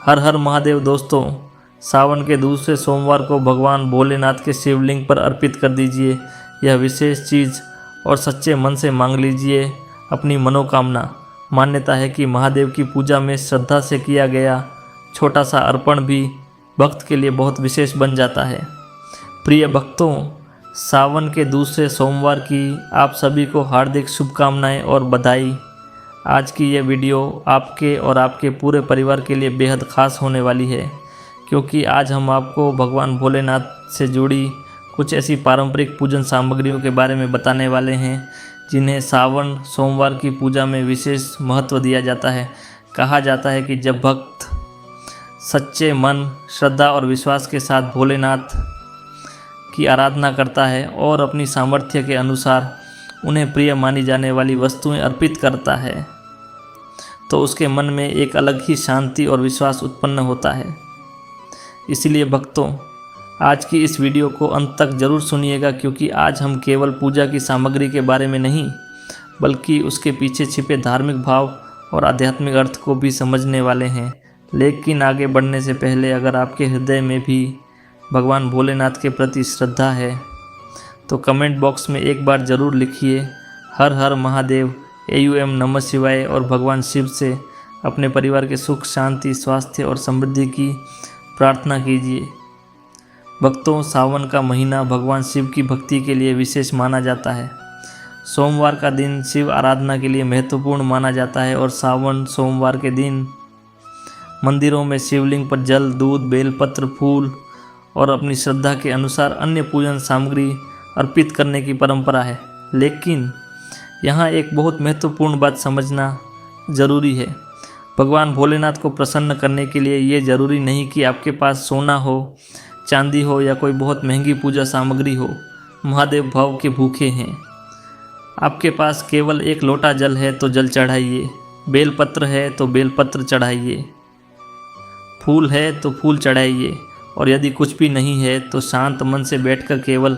हर हर महादेव दोस्तों, सावन के दूसरे सोमवार को भगवान भोलेनाथ के शिवलिंग पर अर्पित कर दीजिए यह विशेष चीज़ और सच्चे मन से मांग लीजिए अपनी मनोकामना। मान्यता है कि महादेव की पूजा में श्रद्धा से किया गया छोटा सा अर्पण भी भक्त के लिए बहुत विशेष बन जाता है। प्रिय भक्तों, सावन के दूसरे सोमवार की आप सभी को हार्दिक शुभकामनाएं और बधाई। आज की यह वीडियो आपके और आपके पूरे परिवार के लिए बेहद ख़ास होने वाली है, क्योंकि आज हम आपको भगवान भोलेनाथ से जुड़ी कुछ ऐसी पारंपरिक पूजन सामग्रियों के बारे में बताने वाले हैं जिन्हें सावन सोमवार की पूजा में विशेष महत्व दिया जाता है। कहा जाता है कि जब भक्त सच्चे मन, श्रद्धा और विश्वास के साथ भोलेनाथ की आराधना करता है और अपनी सामर्थ्य के अनुसार उन्हें प्रिय मानी जाने वाली वस्तुएं अर्पित करता है, तो उसके मन में एक अलग ही शांति और विश्वास उत्पन्न होता है। इसलिए भक्तों, आज की इस वीडियो को अंत तक ज़रूर सुनिएगा, क्योंकि आज हम केवल पूजा की सामग्री के बारे में नहीं, बल्कि उसके पीछे छिपे धार्मिक भाव और आध्यात्मिक अर्थ को भी समझने वाले हैं। लेकिन आगे बढ़ने से पहले अगर आपके हृदय में भी भगवान भोलेनाथ के प्रति श्रद्धा है तो कमेंट बॉक्स में एक बार ज़रूर लिखिए हर हर महादेव, AUM नमः शिवाय और भगवान शिव से अपने परिवार के सुख, शांति, स्वास्थ्य और समृद्धि की प्रार्थना कीजिए। भक्तों, सावन का महीना भगवान शिव की भक्ति के लिए विशेष माना जाता है। सोमवार का दिन शिव आराधना के लिए महत्वपूर्ण माना जाता है और सावन सोमवार के दिन मंदिरों में शिवलिंग पर जल, दूध, बेलपत्र, फूल और अपनी श्रद्धा के अनुसार अन्य पूजन सामग्री अर्पित करने की परंपरा है। लेकिन यहाँ एक बहुत महत्वपूर्ण बात समझना ज़रूरी है। भगवान भोलेनाथ को प्रसन्न करने के लिए ये ज़रूरी नहीं कि आपके पास सोना हो, चांदी हो या कोई बहुत महंगी पूजा सामग्री हो। महादेव भाव के भूखे हैं। आपके पास केवल एक लोटा जल है तो जल चढ़ाइए, बेलपत्र है तो बेलपत्र चढ़ाइए, फूल है तो फूल चढ़ाइए, और यदि कुछ भी नहीं है तो शांत मन से बैठकर केवल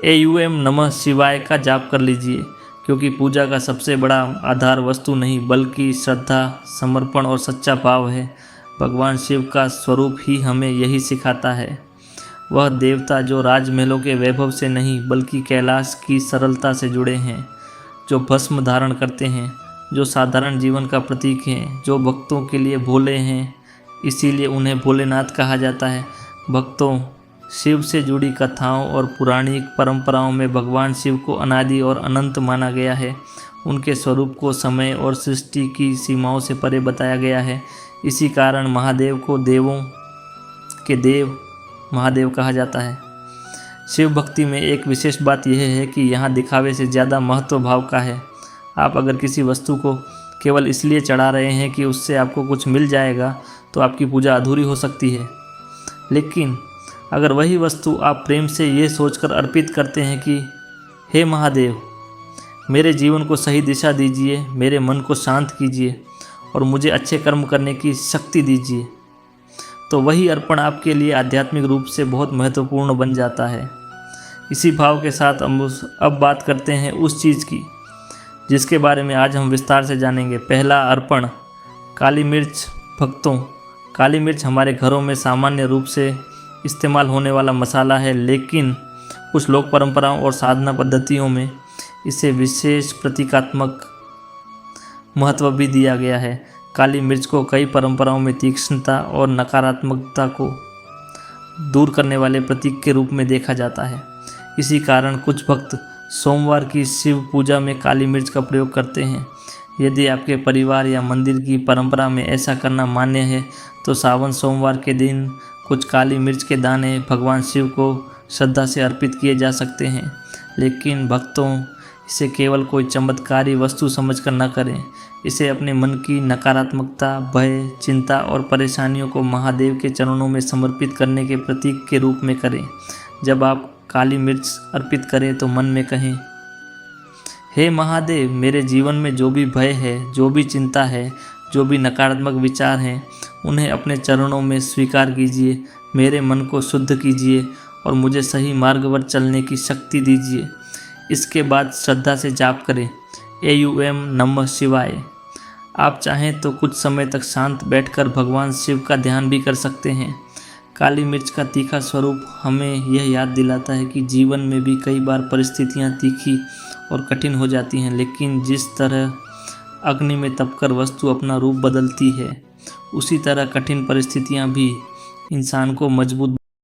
AUM नमः शिवाय का जाप कर लीजिए, क्योंकि पूजा का सबसे बड़ा आधार वस्तु नहीं बल्कि श्रद्धा, समर्पण और सच्चा भाव है। भगवान शिव का स्वरूप ही हमें यही सिखाता है। वह देवता जो राजमहलों के वैभव से नहीं बल्कि कैलाश की सरलता से जुड़े हैं, जो भस्म धारण करते हैं, जो साधारण जीवन का प्रतीक हैं, जो भक्तों के लिए भोले हैं, इसीलिए उन्हें भोलेनाथ कहा जाता है। भक्तों, शिव से जुड़ी कथाओं और पौराणिक परंपराओं में भगवान शिव को अनादि और अनंत माना गया है। उनके स्वरूप को समय और सृष्टि की सीमाओं से परे बताया गया है। इसी कारण महादेव को देवों के देव महादेव कहा जाता है। शिव भक्ति में एक विशेष बात यह है कि यहाँ दिखावे से ज़्यादा महत्व भाव का है। आप अगर किसी वस्तु को केवल इसलिए चढ़ा रहे हैं कि उससे आपको कुछ मिल जाएगा तो आपकी पूजा अधूरी हो सकती है। लेकिन अगर वही वस्तु आप प्रेम से ये सोचकर अर्पित करते हैं कि हे महादेव, मेरे जीवन को सही दिशा दीजिए, मेरे मन को शांत कीजिए और मुझे अच्छे कर्म करने की शक्ति दीजिए, तो वही अर्पण आपके लिए आध्यात्मिक रूप से बहुत महत्वपूर्ण बन जाता है। इसी भाव के साथ अब बात करते हैं उस चीज़ की जिसके बारे में आज हम विस्तार से जानेंगे। पहला अर्पण, काली मिर्च। भक्तों, काली मिर्च हमारे घरों में सामान्य रूप से इस्तेमाल होने वाला मसाला है, लेकिन कुछ लोक परंपराओं और साधना पद्धतियों में इसे विशेष प्रतीकात्मक महत्व भी दिया गया है। काली मिर्च को कई परंपराओं में तीक्ष्णता और नकारात्मकता को दूर करने वाले प्रतीक के रूप में देखा जाता है। इसी कारण कुछ भक्त सोमवार की शिव पूजा में काली मिर्च का प्रयोग करते हैं। यदि आपके परिवार या मंदिर की परंपरा में ऐसा करना मान्य है तो सावन सोमवार के दिन कुछ काली मिर्च के दाने भगवान शिव को श्रद्धा से अर्पित किए जा सकते हैं। लेकिन भक्तों, इसे केवल कोई चमत्कारी वस्तु समझकर न करें। इसे अपने मन की नकारात्मकता, भय, चिंता और परेशानियों को महादेव के चरणों में समर्पित करने के प्रतीक के रूप में करें। जब आप काली मिर्च अर्पित करें तो मन में कहें, हे महादेव, मेरे जीवन में जो भी भय है, जो भी चिंता है, जो भी नकारात्मक विचार हैं, उन्हें अपने चरणों में स्वीकार कीजिए। मेरे मन को शुद्ध कीजिए और मुझे सही मार्ग पर चलने की शक्ति दीजिए। इसके बाद श्रद्धा से जाप करें, AUM नमः शिवाय। आप चाहें तो कुछ समय तक शांत बैठकर भगवान शिव का ध्यान भी कर सकते हैं। काली मिर्च का तीखा स्वरूप हमें यह याद दिलाता है कि जीवन में भी कई बार परिस्थितियां तीखी और कठिन हो जाती हैं, लेकिन जिस तरह अग्नि में तपकर वस्तु अपना रूप बदलती है, उसी तरह कठिन परिस्थितियां भी इंसान को मजबूत